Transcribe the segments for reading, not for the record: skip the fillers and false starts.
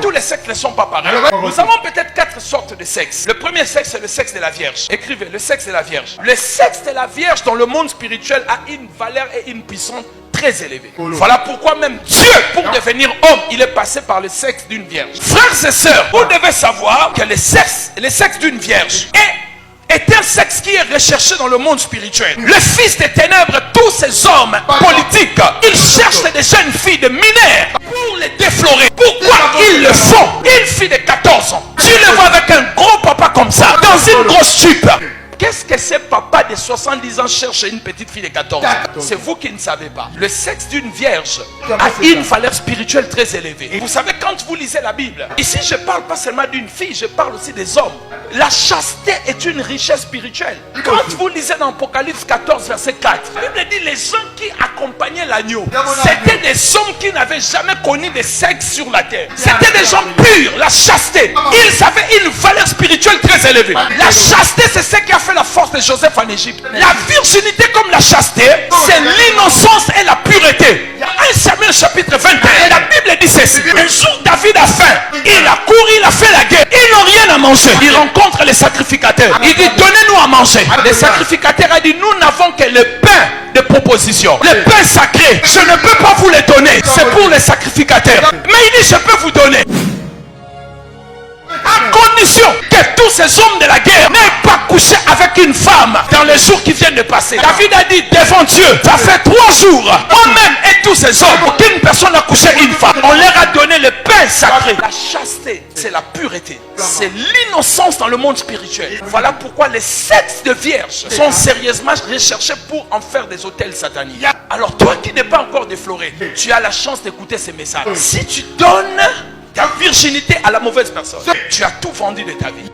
tous les sexes ne sont pas pareils. Nous avons peut-être 4 sortes de sexe. Le premier sexe, c'est le sexe de la Vierge. Écrivez, le sexe de la Vierge. Le sexe de la Vierge dans le monde spirituel a une valeur et une puissance très élevée. Voilà pourquoi même Dieu, pour devenir homme, il est passé par le sexe d'une vierge. Frères et sœurs, vous devez savoir que le sexe d'une vierge est un sexe qui est recherché dans le monde spirituel. Le fils des ténèbres, tous ces hommes politiques, ils cherchent des jeunes filles de mineurs pour les déflorer. Pourquoi ils le font? Une fille de 14 ans, tu le vois avec un gros papa comme ça, dans une grosse jupe. Qu'est-ce que ces papas de 70 ans cherchent une petite fille de 14 ans? C'est vous qui ne savez pas. Le sexe d'une vierge a une valeur spirituelle très élevée. Vous savez, quand vous lisez la Bible, ici je parle pas seulement d'une fille, je parle aussi des hommes. La chasteté est une richesse spirituelle. Quand vous lisez dans Apocalypse 14, verset 4, la Bible dit les gens qui accompagnaient l'agneau, c'était des hommes qui n'avaient jamais connu de sexe sur la terre. C'était des gens purs, la chasteté. Ils avaient une valeur spirituelle très élevée. La chasteté, c'est ce qui a fait la force de Joseph en Égypte. La virginité comme la chasteté, c'est l'innocence et la pureté. Il y a 1 Samuel chapitre 21. La Bible dit ceci. Un jour David a faim. Il a couru, il a fait la guerre. Ils n'ont rien à manger. Il rencontre les sacrificateurs. Il dit donnez-nous à manger. Les sacrificateurs ont dit nous n'avons que le pain de proposition. Le pain sacré. Je ne peux pas vous le donner. C'est pour les sacrificateurs. Mais il dit je peux vous donner. À condition que tous ces hommes de la guerre n'aient pas couché avec une femme dans les jours qui viennent de passer. David a dit devant Dieu, ça fait 3 jours, moi-même et tous ces hommes, aucune personne n'a couché une femme. On leur a donné le pain sacré. La chasteté, c'est la pureté. C'est l'innocence dans le monde spirituel. Voilà pourquoi les sexes de vierges sont sérieusement recherchés pour en faire des autels sataniques. Alors toi qui n'es pas encore défloré, tu as la chance d'écouter ces messages. Si tu donnes ta virginité à la mauvaise personne, tu as tout vendu de ta vie.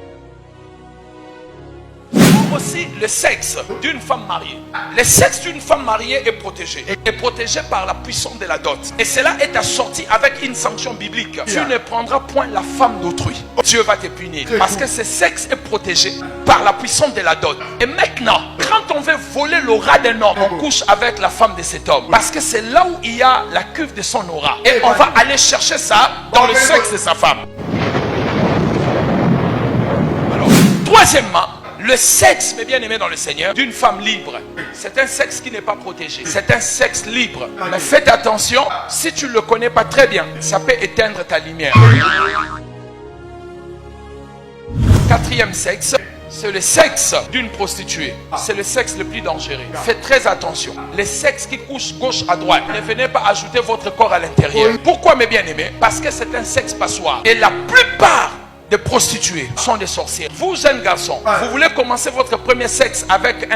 Aussi le sexe d'une femme mariée. Le sexe d'une femme mariée est protégé. Est protégé par la puissance de la dot. Et cela est assorti avec une sanction biblique. Tu ne prendras point la femme d'autrui. Dieu va te punir. Parce que ce sexe est protégé par la puissance de la dot. Et maintenant, quand on veut voler l'aura d'un homme, on couche avec la femme de cet homme. Parce que c'est là où il y a la cuve de son aura. Et on va aller chercher ça dans le sexe de sa femme. Alors, troisièmement, le sexe, mes bien-aimés dans le Seigneur, d'une femme libre, c'est un sexe qui n'est pas protégé. C'est un sexe libre. Mais faites attention, si tu ne le connais pas très bien, ça peut éteindre ta lumière. Quatrième sexe, c'est le sexe d'une prostituée. C'est le sexe le plus dangereux. Faites très attention. Les sexes qui couchent gauche à droite, ne venez pas ajouter votre corps à l'intérieur. Pourquoi, mes bien-aimés? Parce que c'est un sexe passoire. Et la plupart des prostituées sont des sorcières. Vous, jeunes garçons, vous voulez commencer votre premier sexe avec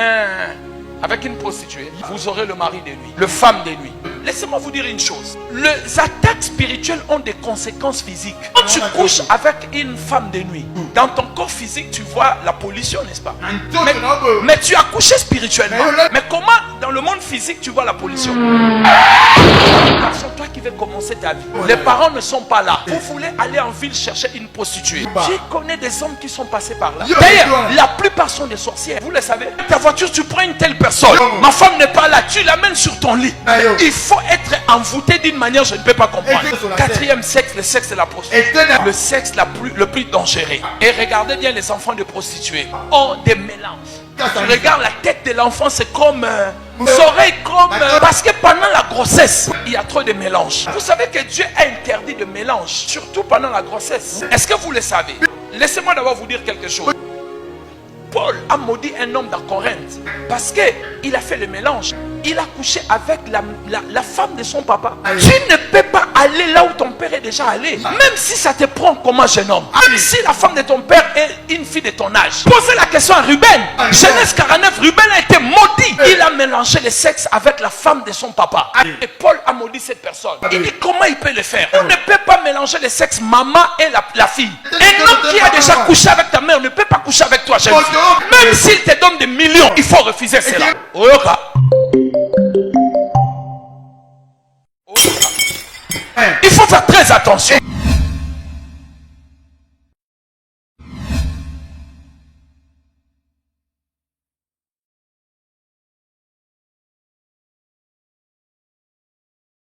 une prostituée, vous aurez le mari de lui, le femme de lui. Laissez-moi vous dire une chose. Les attaques spirituelles ont des conséquences physiques. Quand tu couches avec une femme de nuit, dans ton corps physique, tu vois la pollution, n'est-ce pas? Mais tu as couché spirituellement. Mais comment dans le monde physique tu vois la pollution? C'est toi qui veux commencer ta vie. Les parents ne sont pas là. Vous voulez aller en ville chercher une prostituée. Je connais des hommes qui sont passés par là. D'ailleurs, la plupart sont des sorcières. Vous le savez. Ta voiture, tu prends une telle personne. Ma femme n'est pas là. Tu l'amènes sur ton lit. Il faut être envoûté d'une manière, je ne peux pas comprendre. Quatrième sexe, le sexe de la prostituée. Le sexe le plus dangereux. Et regardez bien les enfants de prostituées. Ont des mélanges. Quand tu regardes la tête de l'enfant, c'est comme les oreilles comme parce que pendant la grossesse, il y a trop de mélanges. Vous savez que Dieu a interdit de mélange, surtout pendant la grossesse. Est-ce que vous le savez? Laissez-moi d'abord vous dire quelque chose. Paul a maudit un homme dans Corinthe parce qu'il a fait le mélange. Il a couché avec la femme de son papa. Tu ne peux pas aller là où ton père est déjà allé. Même si ça te prend comme un jeune homme. Même si la femme de ton père est une fille de ton âge. Posez la question à Ruben. Genèse 49, Ruben a été maudit. Il a mélangé le sexe avec la femme de son papa. Et Paul a maudit cette personne. Il dit comment il peut le faire? On ne peut pas mélanger le sexe maman et la fille. Un homme qui a déjà couché avec ta mère ne peut pas coucher avec toi, jeune fille. Même s'il te donne des millions, il faut refuser cela. Il faut faire très attention.